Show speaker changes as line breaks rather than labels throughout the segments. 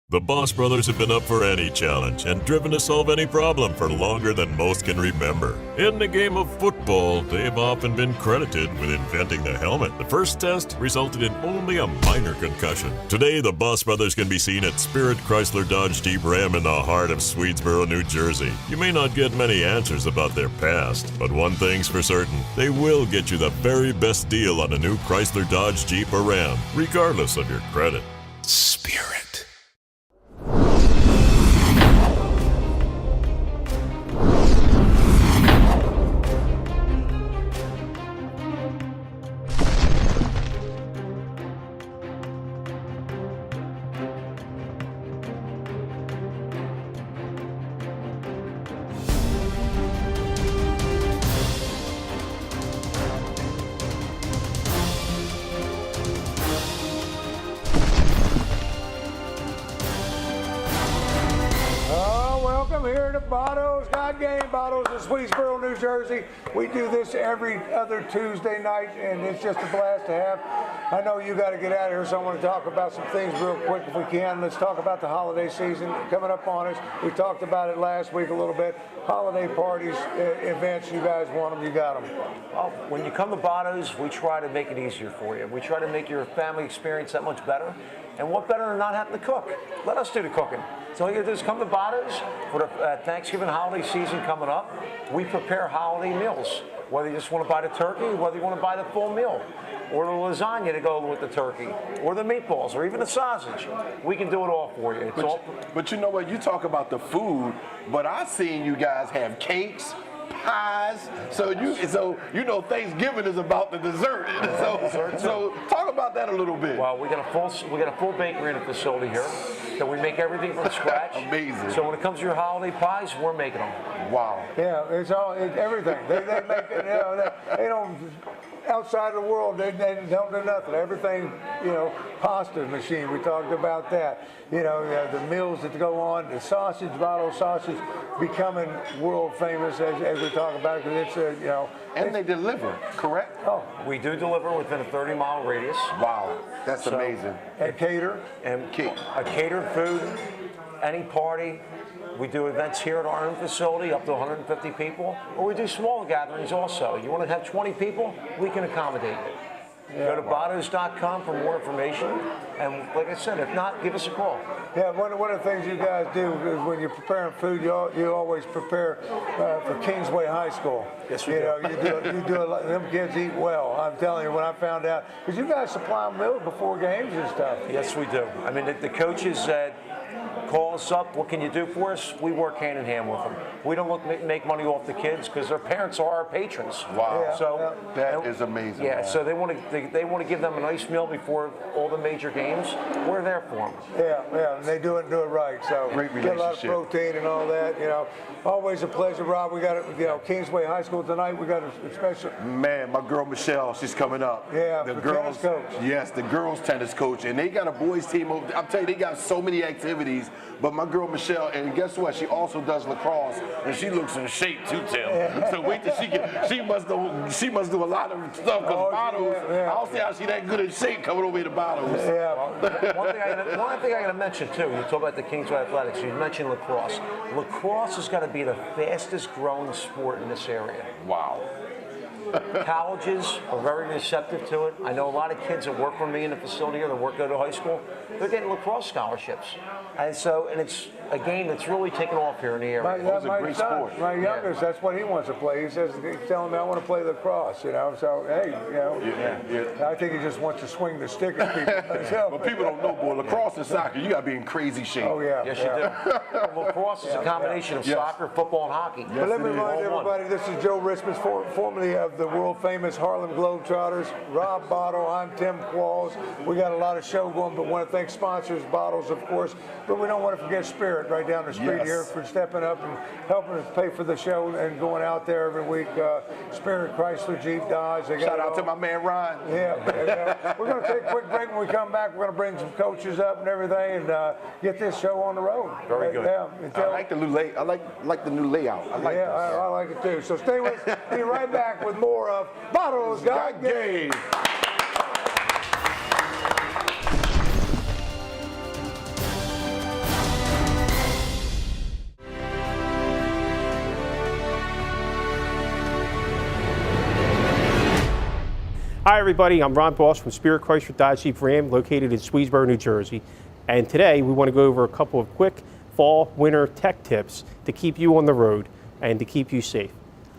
The Boss Brothers have been up for any challenge and driven to solve any problem for longer than most can remember. In the game of football, they've often been credited with inventing the helmet. The first test resulted in only a minor concussion. Today, the Boss Brothers can be seen at Spirit Chrysler Dodge Jeep Ram in the heart of Swedesboro, New Jersey. You may not get many answers about their past, but one thing's for certain, they will get you the very best deal on a new Chrysler Dodge Jeep or Ram, regardless of your credit.
Spirit.
Here at Botto's, not game Botto's in Swedesboro, New Jersey. We do this every other Tuesday night, and it's just a blast to have. I know you got to get out of here, so I want to talk about some things real quick if we can. Let's talk about the holiday season coming up on us. We talked about it last week a little bit. Holiday parties, events, you guys want them, you got them.
Well, when you come to Botto's, we try to make it easier for you. We try to make your family experience that much better. And what better than not having to cook? Let us do the cooking. So all you do is come to Botto's for the Thanksgiving holiday season coming up. We prepare holiday meals. Whether you just want to buy the turkey, whether you want to buy the full meal, or the lasagna to go with the turkey, or the meatballs, or even the sausage. We can do it all for you.
But you know what? You talk about the food, but I've seen you guys have cakes, pies. So you know Thanksgiving is about the dessert. So talk about that a little bit.
Well, we got a full bakery in the facility here. So we make everything from scratch.
Amazing.
So when it comes to your holiday pies, we're making them.
Wow.
Yeah, it's everything. They make it. They don't. Outside of the world, they don't do nothing. Everything, pasta machine. We talked about that. The meals that go on, the sausage, Botto sausage, becoming world famous as we talk about it, because it's
And they deliver, correct?
Oh,
we do deliver within a 30-mile radius.
Wow, that's amazing.
And cater.
And a catered food, any party. We do events here at our own facility, up to 150 people, or we do small gatherings also. You want to have 20 people, we can accommodate it. Go to bottos.com for more information, and like I said, if not, give us a call.
Yeah, one of the things you guys do is when you're preparing food, you always prepare for Kingsway High School.
Yes, we do.
You do a lot. Them kids eat well. I'm telling you, when I found out, because you guys supply meals before games and stuff.
Yes, we do. I mean, the coaches call us up, what can you do for us? We work hand in hand with them. We don't make money off the kids because their parents are our patrons.
Wow.
Yeah,
that is amazing.
Yeah,
man.
so they want to give them a nice meal before all the major games. We're there for them.
Yeah, and they do it right. So
great
get a lot of
relationship.
protein and all that. Always a pleasure, Rob. We got Kingsway High School tonight. We got a special.
Man, my girl Michelle, she's coming up.
Yeah,
the
the
girls
tennis coach.
Yes, the girls tennis coach, and they got a boys team. I'm telling you, they got so many activities. But my girl Michelle, and guess what? She also does lacrosse, and she looks in shape too, Tim. So wait till she must do a lot of stuff. Cause Bottles, I don't see how she that good in shape coming over here to Bottles.
Yeah.
One thing I got to mention too. You talk about the Kingsway Athletics. You mentioned lacrosse. Lacrosse is going to be the fastest growing sport in this area.
Wow.
Colleges are very receptive to it. I know a lot of kids that work for me in the facility here that go to high school. They're getting lacrosse scholarships, and it's a game that's really taken off here in the area.
It's a great sport.
My youngest, that's what he wants to play. He's telling me I want to play lacrosse. So hey, I think he just wants to swing the stick at people.
But people don't know, boy. Lacrosse and soccer, you got to be in crazy shape.
Oh yeah.
Yes, you do. Lacrosse is a combination of soccer, football, and hockey.
But let me remind everybody, this is Joe Richmond, formerly of the world-famous Harlem Globetrotters. Rob Botto, I'm Tim Qualls. We got a lot of show going, but want to thank sponsors, Bottles, of course. But we don't want to forget Spirit right down the street here for stepping up and helping us pay for the show and going out there every week. Spirit Chrysler Jeep Dodge.
Shout out to my man Ryan.
Yeah. We're going to take a quick break. When we come back, we're going to bring some coaches up and everything and get this show on the road.
Very good.
I like the new I like the new layout. I like this.
I like it too. So stay with us. Be right back with more of Botto's Got Game.
Hi everybody, I'm Ron Boss from Spirit Chrysler Dodge Jeep Ram located in Swedesboro, New Jersey. And today we want to go over a couple of quick fall, winter tech tips to keep you on the road and to keep you safe.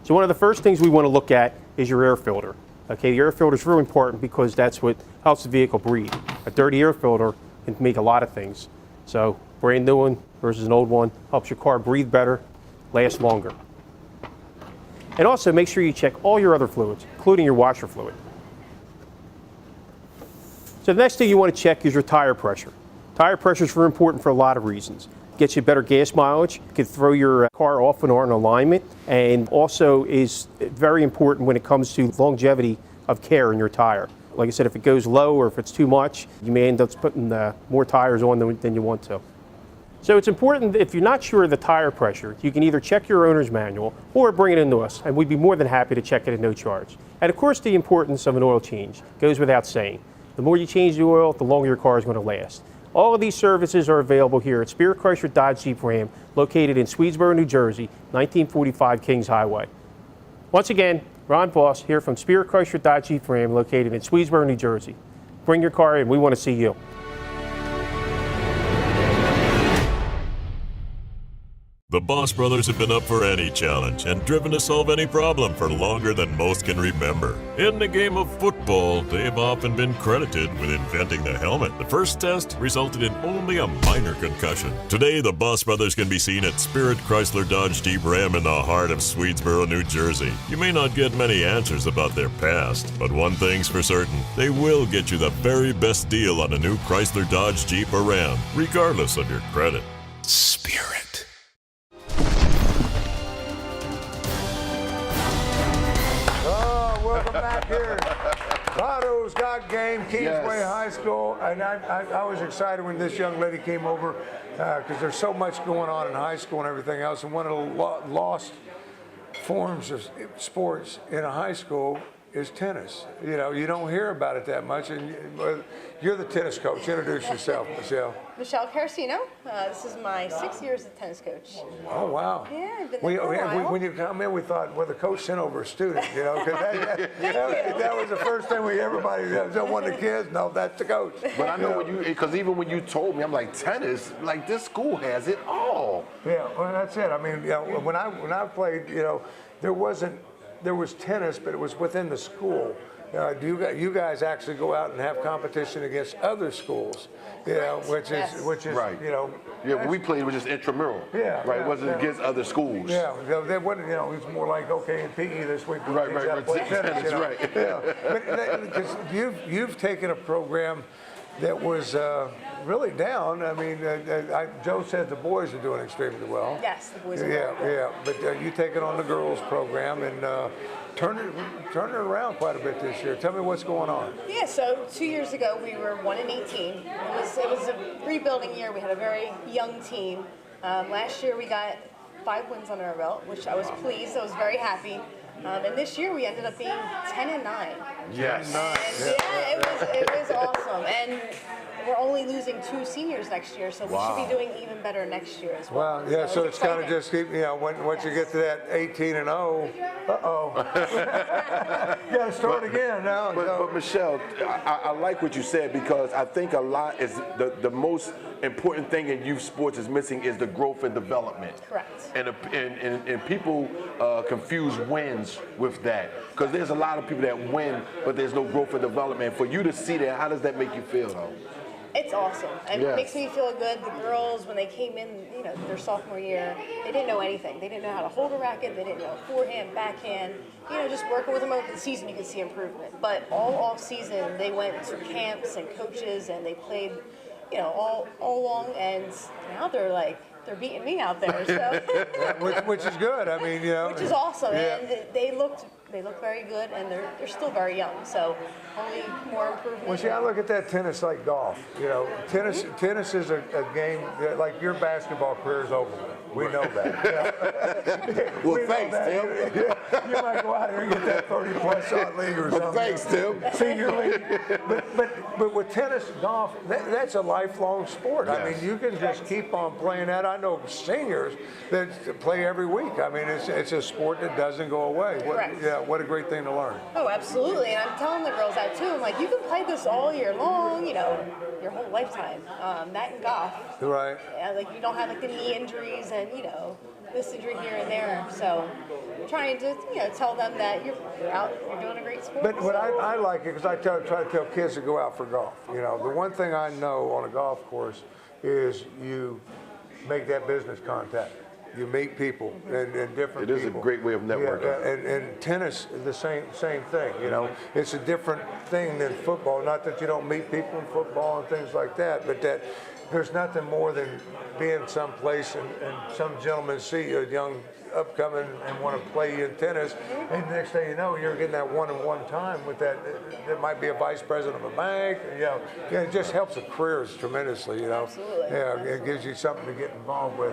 So one of the first things we want to look at is your air filter. Okay, the air filter is really important because that's what helps the vehicle breathe. A dirty air filter can make a lot of things. So brand new one versus an old one helps your car breathe better, last longer. And also make sure you check all your other fluids, including your washer fluid. So the next thing you want to check is your tire pressure. Tire pressure is very important for a lot of reasons. It gets you better gas mileage, it can throw your car off and on alignment, and also is very important when it comes to longevity of care in your tire. Like I said, if it goes low or if it's too much, you may end up putting more tires on than you want to. So it's important that if you're not sure of the tire pressure, you can either check your owner's manual or bring it into us, and we'd be more than happy to check it at no charge. And of course, the importance of an oil change goes without saying. The more you change the oil, the longer your car is going to last. All of these services are available here at Spirit Chrysler Dodge Jeep Ram, located in Swedesboro, New Jersey, 1945 Kings Highway. Once again, Ron Boss here from Spirit Chrysler Dodge Jeep Ram, located in Swedesboro, New Jersey. Bring your car in, we want to see you.
The Boss Brothers have been up for any challenge and driven to solve any problem for longer than most can remember. In the game of football, they've often been credited with inventing the helmet. The first test resulted in only a minor concussion. Today, the Boss Brothers can be seen at Spirit Chrysler Dodge Jeep Ram in the heart of Swedesboro, New Jersey. You may not get many answers about their past, but one thing's for certain, they will get you the very best deal on a new Chrysler Dodge Jeep or Ram, regardless of your credit. Spirit.
Welcome back here. Botto's got game, Kingsway High School, and I was excited when this young lady came over because there's so much going on in high school and everything else, and one of the lost forms of sports in a high school is tennis. You know, you don't hear about it that much, and you're the tennis coach. Introduce yourself, Michelle.
Michelle Carcino. This is my 6 years as tennis coach.
Oh, wow.
Yeah, I've been there for a while.
When you come in, we thought, well, the coach sent over a student, you know, because that was the first thing everybody, don't want the kids? No, that's the coach.
But I know because even when you told me, I'm like, tennis, like this school has it all.
Yeah, well, that's it. I mean, when I played, there was tennis, but it was within the school. Do you guys actually go out and have competition against other schools? Which is
right. Yeah, when we played, it was just intramural.
Yeah,
right. It wasn't against other schools.
Yeah, they wouldn't. It was more like, okay, in PE this week,
right.
tennis,
right.
Yeah, but because you've taken a program that was really down. I mean, Joe said the boys are doing extremely well.
Yes, the boys are doing well.
Yeah, but you take it on the girls program and turn it around quite a bit this year. Tell me what's going on.
Yeah, so 2 years ago we were 1-18. It was a rebuilding year. We had a very young team. Last year we got 5 wins under our belt, which I was pleased. I was very happy. And this year we ended up being 10-9.
Yes.
And it was awesome. And we're only losing 2 seniors next year, so we should be doing even better next year as well.
Well, yeah, so it's kind of just keep, once you get to that 18-0, you got to start again now.
But Michelle, I like what you said because I think a lot is the most important thing in youth sports is missing is the growth and development.
Correct.
And people confuse wins with that because there's a lot of people that win, but there's no growth and development. For you to see that, how does that make you feel, though?
It's awesome. And it makes me feel good. The girls, when they came in, their sophomore year, they didn't know anything. They didn't know how to hold a racket. They didn't know forehand, backhand. Just working with them over the season, you can see improvement. But all off season, they went to camps and coaches, and they played, all along. And now they're beating me out there. So
which is good. I mean,
which is awesome. Yeah. And they look very good, and they're still very young. So only more improvement.
Well, see, I look at that tennis like golf. Tennis is a game like your basketball career is over with. We know that.
Well, thanks, Tim.
You might go out here and get that 30-plus shot league or something.
Thanks, Tim.
Senior league. But with tennis, golf, that's a lifelong sport.
Yes.
I mean, you can just keep on playing that. I know seniors that play every week. I mean, it's a sport that doesn't go away.
Correct.
what a great thing to learn.
Oh, absolutely. And I'm telling the girls that too. I'm like, you can play this all year long, you know, your whole lifetime. That and golf.
Right.
Yeah, like you don't have like the knee injuries and, you know, this injury here and there. So I'm trying to, you know, tell them that you're out, you're doing a great sport.
But what I like it because I try to tell kids to go out for golf. You know, the one thing I know on a golf course is you make that business contact. You meet people and different people.
It is a great way of networking.
Yeah, and tennis, the same thing. You know, it's a different thing than football. Not that you don't meet people in football and things like that, but that there's nothing more than being someplace and some gentleman see a young upcoming and want to play you in tennis, and the next thing you know, you're getting that one-on-one time with that. That might be a vice president of a bank. You know, yeah, it just helps the careers tremendously. You know,
Absolutely.
Yeah, it gives you something to get involved with.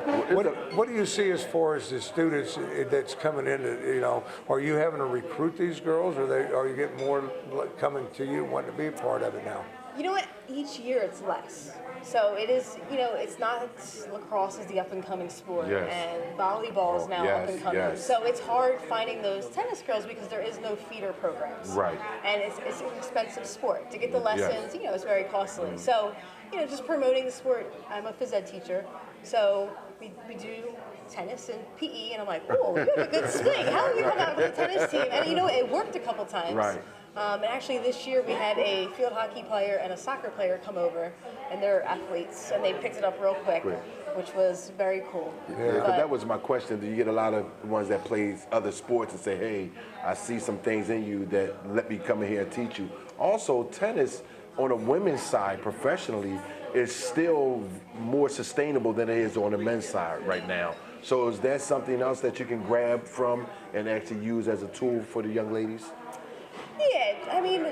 What do you see as far as the students that's coming in? You know, are you having to recruit these girls, or are you getting more coming to you wanting to be a part of it now?
You know what? Each year it's less. So it is, you know, it's not lacrosse is the up and coming sport,
Yes.
and volleyball is now
Yes,
up and coming.
yes.
So it's hard finding those tennis girls because there is no feeder programs.
Right.
And it's an expensive sport. To get the lessons, you know, it's very costly. So, you know, just promoting the sport. I'm a phys ed teacher, so we do tennis and PE, and I'm like, oh, you have a good swing. How did you come out with the tennis team? And you know, it worked a couple times.
Right.
And actually this year we had a field hockey player and a soccer player come over, and they're athletes, and they picked it up real quick, which was very cool.
Yeah, because that was my question. Do you get a lot of ones that plays other sports and say, hey, I see some things in you that let me come in here and teach you? Also, tennis on a women's side professionally is still more sustainable than it is on the men's side right now. So is that something else that you can grab from and actually use as a tool for the young ladies?
Yeah, I mean,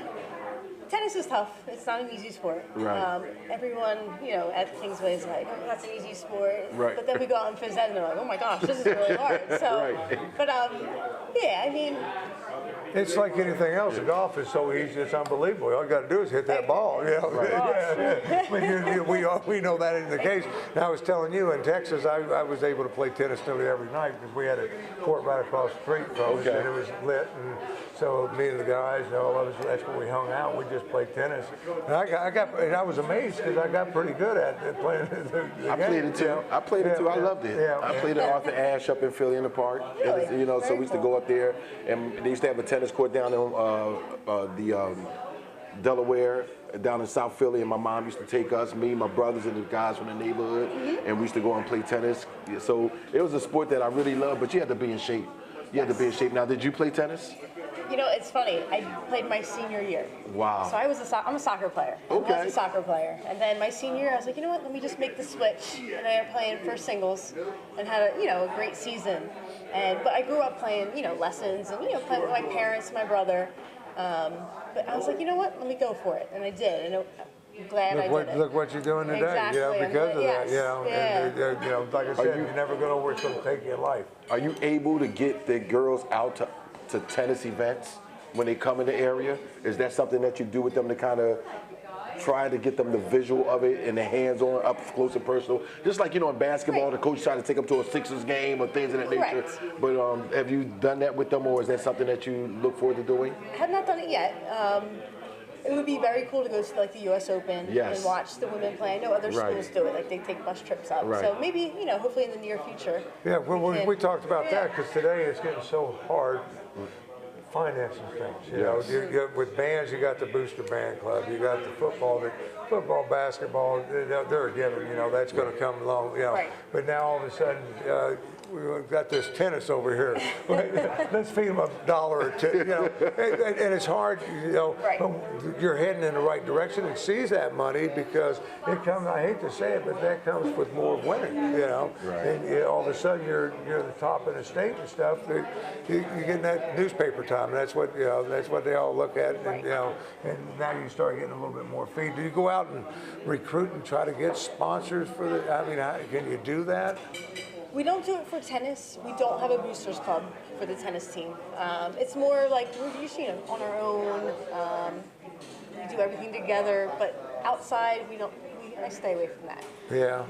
tennis is tough. It's not an easy sport.
Right.
Everyone, you know, at Kingsway is like, oh, that's an easy sport.
Right.
But then we go out in phys ed and they're like, oh my gosh, this is really hard. So,
Right.
But yeah, I mean,
It's like anything else. The golf is so easy, it's unbelievable. All you got to do is hit that ball. You know? We know that isn't the case. Now, I was telling you, in Texas, I was able to play tennis nearly every night because we had a court right across the street from us, and it was lit. And so me and the guys, all of us, that's where we hung out. We just played tennis. And I was amazed because I got pretty good at it, playing the
I
game.
played it too. I played it too. I loved it.
Yeah,
I played at Arthur Ashe up in Philly in the park.
Really?
You know, so
Very
we used to
cool.
go up there, and they used to have a tennis court down in Delaware, down in South Philly, and my mom used to take us, me, my brothers, and the guys from the neighborhood, and we used to go and play tennis. So it was a sport that I really loved, but you had to be in shape. You had to be in shape. Now, did you play tennis?
you know, it's funny. I played my senior year.
Wow.
So I'm a soccer player.
Okay.
I was a soccer player. And then my senior year, I was like, you know what, let me just make the switch. And I started playing for singles and had a great season. But I grew up playing, lessons and, playing with my parents, my brother. But I was like, you know what, let me go for it. And I did. And I'm glad I did it.
Look what you're doing today,
Exactly.
because of
Yes.
that,
Yeah.
And, like I said, you never know where it's going to take you in life.
Are you able to get the girls out to tennis events when they come in the area? Is that something that you do with them to kind of try to get them the visual of it and the hands-on, up close and personal? Just like, in basketball, the coach try to take them to a Sixers game or things of that nature.
Correct.
But have you done that with them, or is that something that you look forward to doing?
I have not done it yet. It would be very cool to go to the U.S. Open
Yes.
and watch the women play. I know other
Right.
schools do it, like they take bus trips up.
Right.
So maybe, hopefully in the near future.
Yeah, we talked about
Yeah.
that because today it's getting so hard financing things.
Yes.
With bands, you got the Booster Band Club, you got the football, basketball. They're a given. That's going to come along.
Right.
But now all of a sudden. We've got this tennis over here. Let's feed them $1 or $2. And it's hard.
Right.
You're heading in the right direction and seize that money because it comes. I hate to say it, but that comes with more winning.
Right.
And all of a sudden you're the top in the state and stuff. You're getting that newspaper time. And that's what That's what they all look at.
Right.
And now you start getting a little bit more feed. Do you go out and recruit and try to get sponsors for the? I mean, can you do that?
We don't do it for tennis. We don't have a boosters club for the tennis team. It's more like we're usually on our own. We do everything together, but outside we I stay away from that.
Yeah.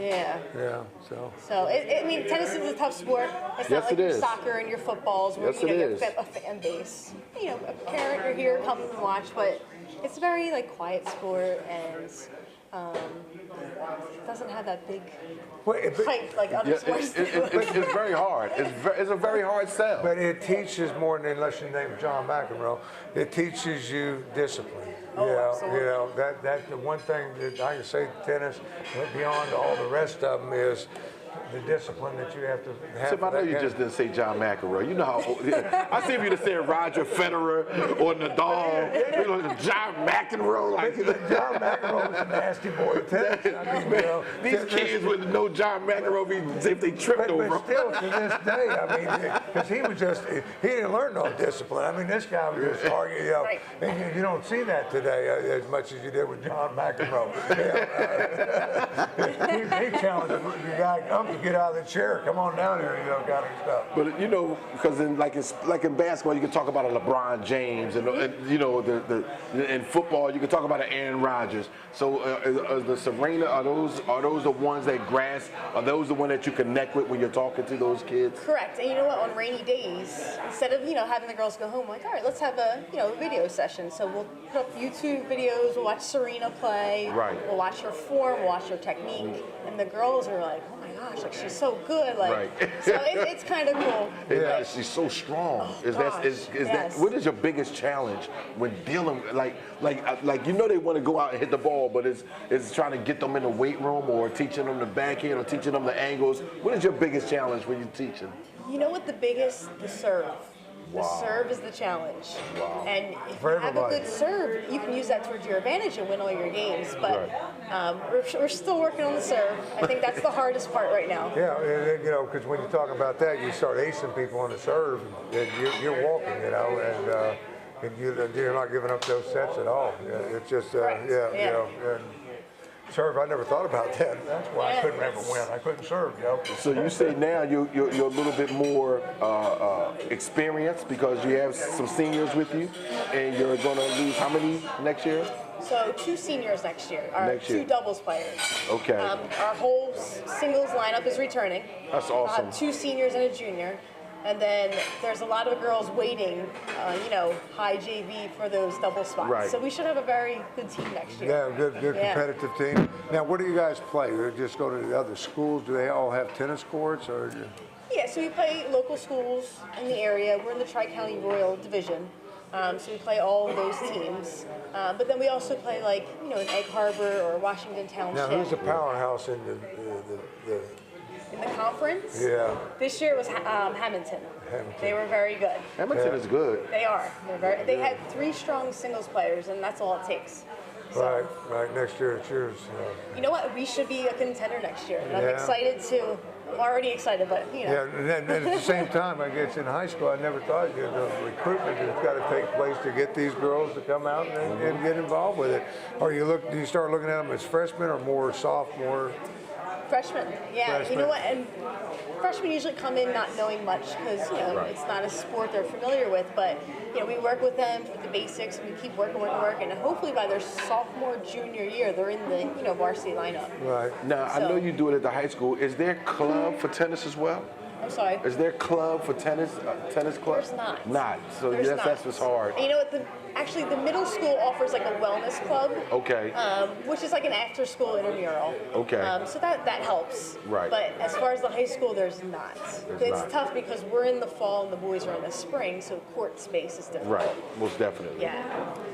Yeah.
So
I mean, tennis is a tough sport. It's
Yes,
not like
it
your
is.
soccer and your footballs where
Yes,
you know
it
you
is.
have a fan base. You know, a parent or here, come and watch, but it's a very like quiet sport and it doesn't have that big hype like other
Yeah,
sports do.
it's very hard. It's a very hard sell.
But it teaches more than unless your name is John McEnroe. It teaches you discipline.
Oh, absolutely.
You know that's the one thing that I can say tennis, beyond all the rest of them, is the discipline that you have to have.
Tim, I know you just didn't say John McEnroe. You know how I see if you'd have said Roger Federer or Nadal, you know, John McEnroe. Like
John McEnroe was a nasty boy at tennis. I mean, you know,
these kids wouldn't know John McEnroe if they tripped over
but
him.
still, to this day, I mean, because he was he didn't learn no discipline. I mean, this guy was just arguing, you know,
Right.
and you don't see that today as much as you did with John McEnroe. He challenged the guy up to get out of the chair. Come on down here, you know, kind of stuff.
But you know, because in in basketball, you can talk about a LeBron James, and you know, in football, you can talk about an Aaron Rodgers. So, the Serena, are those the ones that grasp? Are those the one that you connect with when you're talking to those kids?
Correct. And you know what? On rainy days, instead of having the girls go home, we're like, all right, let's have a video session. So we'll put up YouTube videos. We'll watch Serena play.
Right.
We'll watch her form. We'll watch her technique. And the girls are like, oh my gosh, like she's so good. Like,
Right.
So it's kind of cool.
Yeah, she's so strong.
Yes.
What is your biggest challenge when dealing like you know they want to go out and hit the ball, but it's trying to get them in the weight room or teaching them the backhand or teaching them the angles. What is your biggest challenge when you're teaching?
You know what? The serve. The
Wow.
serve is the challenge.
Wow.
And if
For
you have a
everybody.
good serve, you can use that towards your advantage and win all your games. But we're still working on the serve. I think that's the hardest part right now.
Yeah, and, you know, because when you talk about that, you start acing people on the serve, and you're walking, you know, and you're not giving up those sets at all. Yeah, it's just,
Correct.
you
Yeah.
know, and serve, I never thought about that. That's why I couldn't ever win. I couldn't serve, you know.
So you say now you're a little bit more experienced because you have some seniors with you, and you're going to lose how many next year?
So 2 seniors next year. Our
Next year.
2 doubles players.
Okay.
Our whole singles lineup is returning.
That's
We'll
awesome.
have 2 seniors and a junior. And then there's a lot of girls waiting, high JV for those double spots.
Right.
So we should have a very good team next year.
Yeah, good
Yeah.
competitive team. Now, where do you guys play? Do you just go to the other schools? Do they all have tennis courts, or?
Yeah, so we play local schools in the area. We're in the Tri-County Royal Division. So we play all of those teams. But then we also play in Egg Harbor or Washington Township.
Now, who's the powerhouse in the
In the conference?
yeah.
This year it was Hamilton. They were very good.
Hamilton is good.
They are. They had 3 strong singles players, and that's all it takes. So,
Right. Next year it's yours.
you know what? We should be a contender next year. And I'm
Yeah.
excited to. I'm already excited, but
Yeah, and then at the same time, I guess in high school, I never thought the recruitment has got to take place to get these girls to come out and get involved with it. Or do you start looking at them as freshmen or more sophomore?
freshmen. Yeah,
Freshmen.
you know what? And freshmen usually come in not knowing much because it's not a sport they're familiar with. But we work with them with the basics, and we keep working, and hopefully by their sophomore, junior year, they're in the varsity lineup.
Right.
Now I know you do it at the high school. Is there a club for tennis as well?
I'm sorry.
Is there a club for tennis? Tennis club?
There's not.
Not. So
There's
yes,
not.
that's what's hard.
And you know what? Actually, the middle school offers like a wellness club.
Okay.
Which is like an after-school intramural.
Okay.
So that helps.
Right.
But as far as the high school, there's not. It's
not.
tough because we're in the fall and the boys are in the spring, so court space is different.
Right. Most definitely.
Yeah.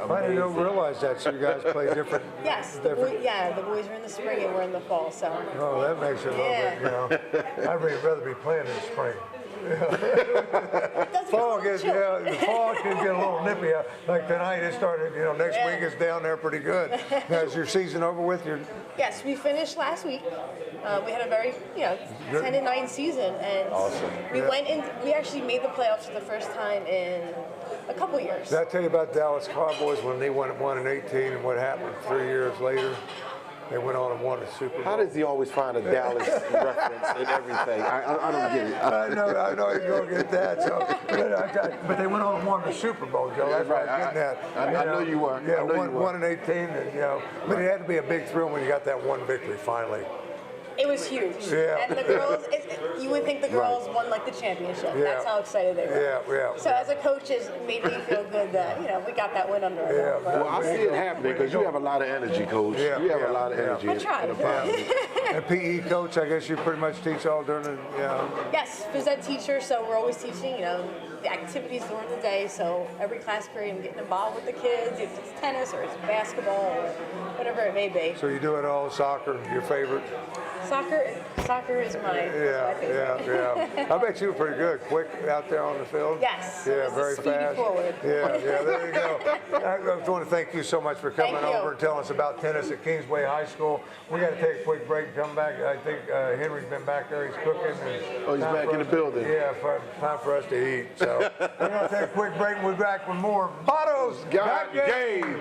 I didn't realize that. So you guys play different.
Yes. The boys are in the spring and we're in the fall. So.
Oh, that makes it a little bit. I'd rather be playing in the spring.
It does
Fall
get a
gets
little chilly.
the fall can get a little nippy. Like tonight, it started. Next week it's down there pretty good. Now, is your season over with?
Yes, we finished last week. We had a very 10-9 season, and
Awesome.
we went in. We actually made the playoffs for the first time in a couple years.
Did I tell you about Dallas Cowboys when they won in 18 and what happened 3 years later? They went on and won the Super Bowl.
How does he always find a Dallas reference and everything? I don't get it.
I know he's going to get that. So, but they went on and won the Super Bowl, Joe. That's
right.
what I'm getting at.
I know you were.
Yeah,
I know you were.
1-18, and but it had to be a big thrill when you got that one victory finally.
It was huge.
Yeah.
And the girls, you would think the girls won like the championship.
Yeah.
That's how excited they were.
Yeah.
So as a coach, it made me feel good that, we got that win under our belt.
Yeah.
Well, I see it happening because you have a lot of energy, Coach.
Yeah,
You have
yeah,
a lot of
yeah.
energy.
I tried.
And PE coach, I guess you pretty much teach all during the,
Yes, phys ed teacher, so we're always teaching, the activities during the day. So every class period, I'm getting involved with the kids, if it's tennis or it's basketball or whatever it may be.
So you do it all, soccer, your favorite?
Soccer is my favorite.
Yeah. I bet you were pretty good, quick out there on the field.
Yes.
Yeah,
It's a
very
speedy
fast.
forward.
Yeah, there you go. I want to thank you so much for coming
Thank you.
over and telling us about tennis at Kingsway High School. We got to take a quick break and come back. I think Henry's been back there. He's cooking.
Oh, he's back in the building.
Yeah, time for us to eat. So we're going to take a quick break and we'll be back with more Botto's
Got Game.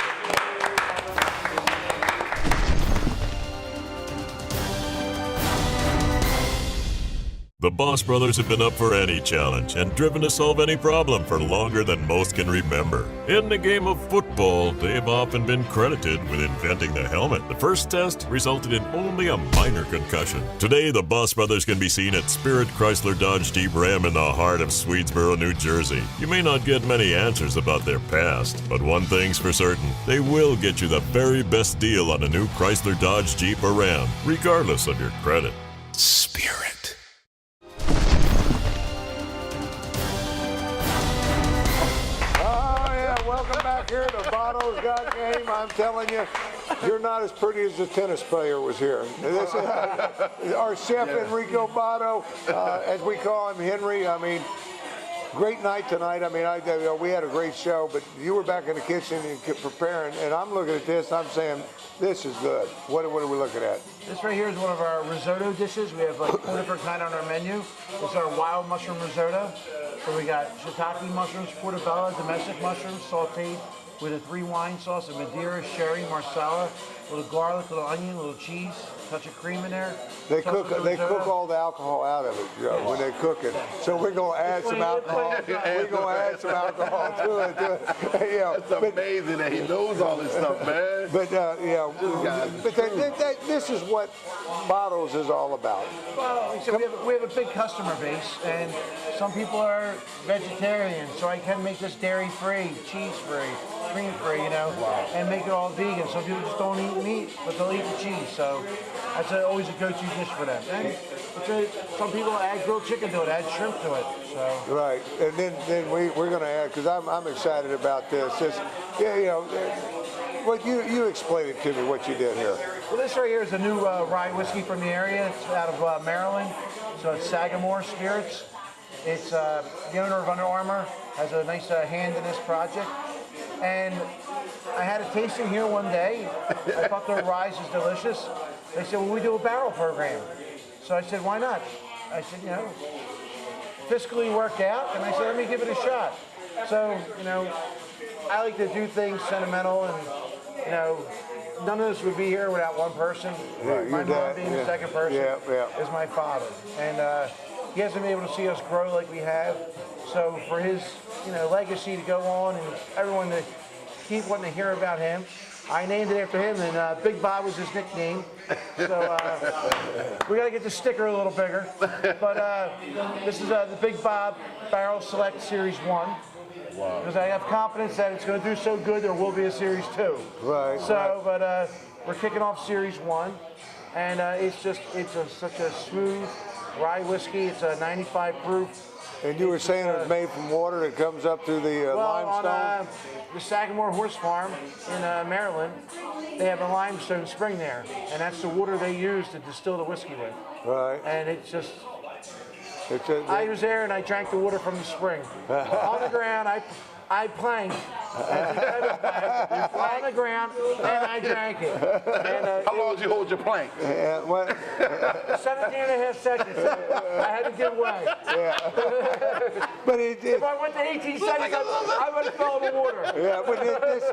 The Boss Brothers have been up for any challenge and driven to solve any problem for longer than most can remember. In the game of football, they've often been credited with inventing the helmet. The first test resulted in only a minor concussion. Today, the Boss Brothers can be seen at Spirit Chrysler Dodge Jeep Ram in the heart of Swedesboro, New Jersey. You may not get many answers about their past, but one thing's for certain, they will get you the very best deal on a new Chrysler Dodge Jeep or Ram, regardless of your credit. Spirit.
Welcome back here to Botto's Got Game. I'm telling you, you're not as pretty as the tennis player was here. This is our chef, Enrico Botto, as we call him, Henry. I mean, great night tonight. I mean, we had a great show, but you were back in the kitchen and preparing, and I'm looking at this, I'm saying, this is good. What are we looking at?
This right here is one of our risotto dishes. We have like 4 different kinds on our menu. This is our wild mushroom risotto. So we got shiitake mushrooms, portobello, domestic mushrooms, sauteed with a 3 wine sauce, a Madeira, sherry, marsala, a little garlic, a little onion, a little cheese, touch of cream in there.
They cook all the alcohol out of it, when they cook it. So we're going to add some alcohol. We're going to add some alcohol to it.
It's amazing that he knows all this stuff, man.
But this is what Bottles is all about.
Well, so we have a big customer base, and some people are vegetarian, so I can make this dairy-free, cheese-free, cream-free, and make it all vegan. Some people just don't eat meat, but they'll eat the cheese. So that's always a go-to dish for them. And some people add grilled chicken to it, add shrimp to it. So
right, and then we're going to add, because I'm excited about this. What you explain it to me, what you did here.
Well, this right here is a new rye whiskey from the area. It's out of Maryland, so it's Sagamore Spirits. It's the owner of Under Armour has a nice hand in this project, and I had a tasting here one day. I thought their rye is delicious. They said, well, we do a barrel program. So I said, why not? I said, fiscally work out, and I said, let me give it a shot. So, I like to do things sentimental, and, none of this would be here without one person.
Right,
my mom being the second person is my father. And he hasn't been able to see us grow like we have. So for his, legacy to go on and everyone to keep wanting to hear about him, I named it after him, and Big Bob was his nickname. So we got to get the sticker a little bigger. But this is the Big Bob Barrel Select Series 1. Wow. Because I have confidence that it's going to do so good there will be a Series 2.
Right.
So, but we're kicking off Series 1, and it's such a smooth rye whiskey. It's a 95 proof.
And you were saying it's made from water that comes up through the limestone?
On the Sagamore Horse Farm in Maryland, they have a limestone spring there, and that's the water they use to distill the whiskey with.
Right.
And it's just... I was there and I drank the water from the spring. On the ground, I planked On the ground, and I drank it. And,
How long did you hold your plank?
17 and a half seconds. I had to give way.
But
If I went to 18 seconds, I would have fell in the water.
yeah, but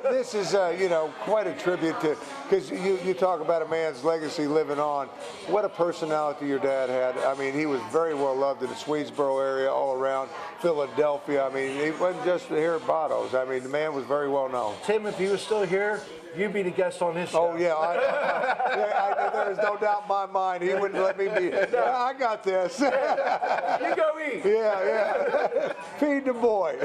this is, you know, quite a tribute to, because you talk about a man's legacy living on. What a personality your dad had. I mean, he was very well loved in the Swedesboro area, all around Philadelphia. I mean, he wasn't just here at Botto's. I mean, the man was very well known.
Tim, if he was still here, you'd be the guest on this show.
Oh, yeah. There's no doubt in my mind. He wouldn't let me be. I got this.
You go eat.
Yeah. Feed the boy.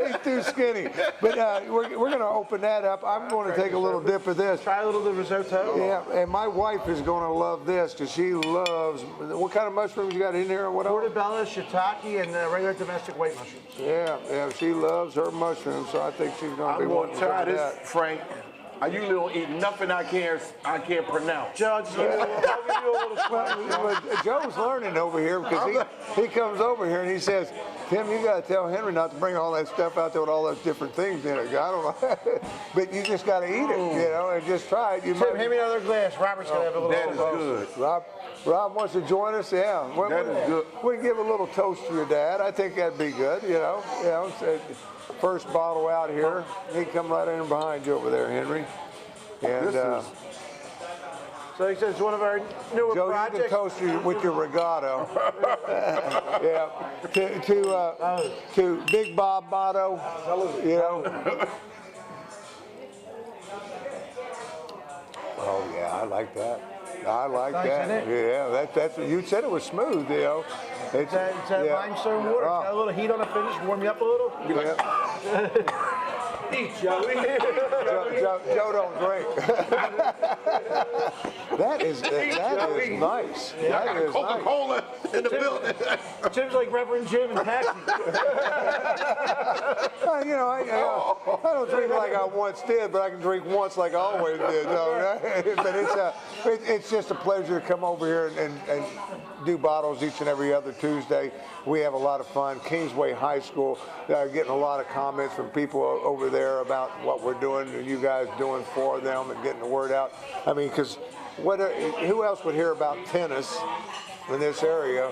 He's too skinny. But we're going to open that up. I'm going to take a little dip of this.
Try a little of the risotto.
Yeah, and my wife is going to love this because she loves. What kind of mushrooms you got in here? What else?
Portobello, shiitake, and regular domestic white mushrooms.
Yeah, she loves her mushrooms, so I think she's going to be
I'm
wanting
gonna try
to
this,
that.
Frank. I usually don't eat nothing I can't pronounce.
Judge, I'll give you a little
Well, Joe's learning over here because he comes over here and he says, Tim, you got to tell Henry not to bring all that stuff out there with all those different things in it. I don't know. But you just got to eat it, you know, and just try it.
Tim, hand me another glass. Robert's going to have a little.
That is good.
Rob wants to join us, yeah.
That is good.
We give a little toast to your dad. I think that'd be good, you know. So first bottle out here. He come right in behind you over there, Henry. And
So he says one of our newer
Joe,
projects.
you can toast you with your regato. Yeah. To Big Bob Botto. You know. Oh yeah, I like that. I like
Nice,
that.
isn't it?
Yeah, that's you said it was smooth, you know.
It's that
yeah.
limestone water. It's got a little heat on the finish. Warm you up a little.
Yeah.
Eat, Joey.
Joe don't drink. That is nice.
I
That
got a
is nice.
Coca-Cola in the building.
Tim's like Reverend Jim in Taxi.
You know, I don't drink like I once did, but I can drink once like I always did. But it's just a pleasure to come over here and do bottles each and every other Tuesday. We have a lot of fun. Kingsway High School, getting a lot of comments from people over there about what we're doing and you guys doing for them and getting the word out. I mean, because who else would hear about tennis in this area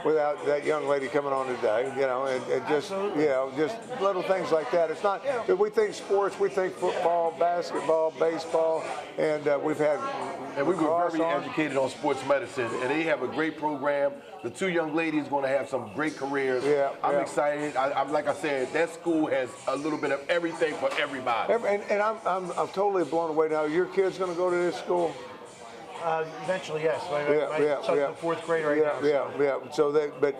without that young lady coming on today, you know, and just, you know, just little things like that. It's not, we think sports, we think football, basketball, baseball, and we've had.
And we were very educated on sports medicine, and they have a great program. The two young ladies going to have some great careers. I'm excited. I'm like I said, that school has a little bit of everything for everybody.
And I'm totally blown away now. Your kid's going to go to this school?
Eventually, yes. My son's in fourth grade right now.
Yeah. So but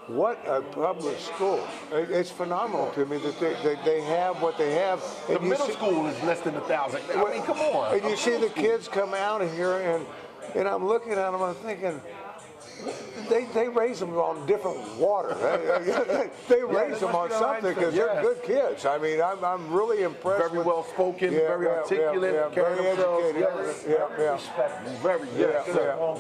what a public school. It's phenomenal to me that they have what they have.
The middle school is less than 1,000. I mean, come on.
And you see the kids come out of here, and I'm looking at them, I'm thinking, they raise them on different water. They raise them on something because they're good kids. I mean, I'm really impressed.
Very well spoken, very articulate,
very educated.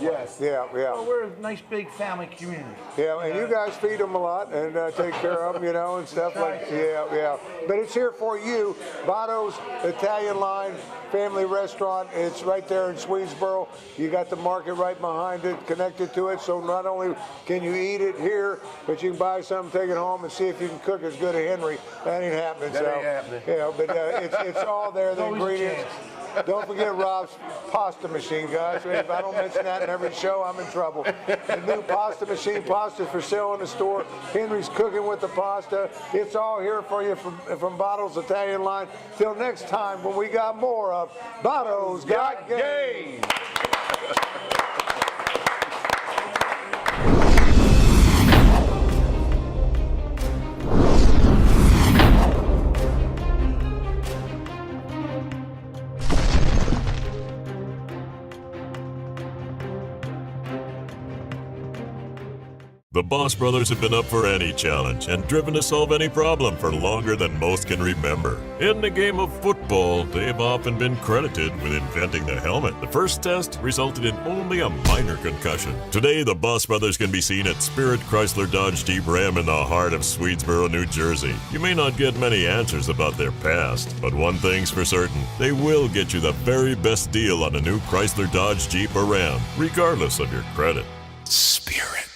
Yes.
Well, we're a nice big family community.
Yeah, and you guys feed them a lot and take care of them, you know, and stuff like that. But it's here for you. Botto's Italian Line Family Restaurant. It's right there in Swedesboro. You got the market right behind it, connected to it. So not only can you eat it here, but you can buy something, take it home, and see if you can cook as good as Henry. That ain't happening.
That ain't happening.
Yeah, but it's all there. The ingredients. Don't forget Rob's pasta machine, guys. If I don't mention that in every show, I'm in trouble. The new pasta machine, pasta for sale in the store. Henry's cooking with the pasta. It's all here for you from Botto's Italian Line. Till next time, when we got more of Botto's Got Game.
The Boss Brothers have been up for any challenge and driven to solve any problem for longer than most can remember. In the game of football, they've often been credited with inventing the helmet. The first test resulted in only a minor concussion. Today, the Boss Brothers can be seen at Spirit Chrysler Dodge Jeep Ram in the heart of Swedesboro, New Jersey. You may not get many answers about their past, but one thing's for certain, they will get you the very best deal on a new Chrysler Dodge Jeep or Ram, regardless of your credit.
Spirit.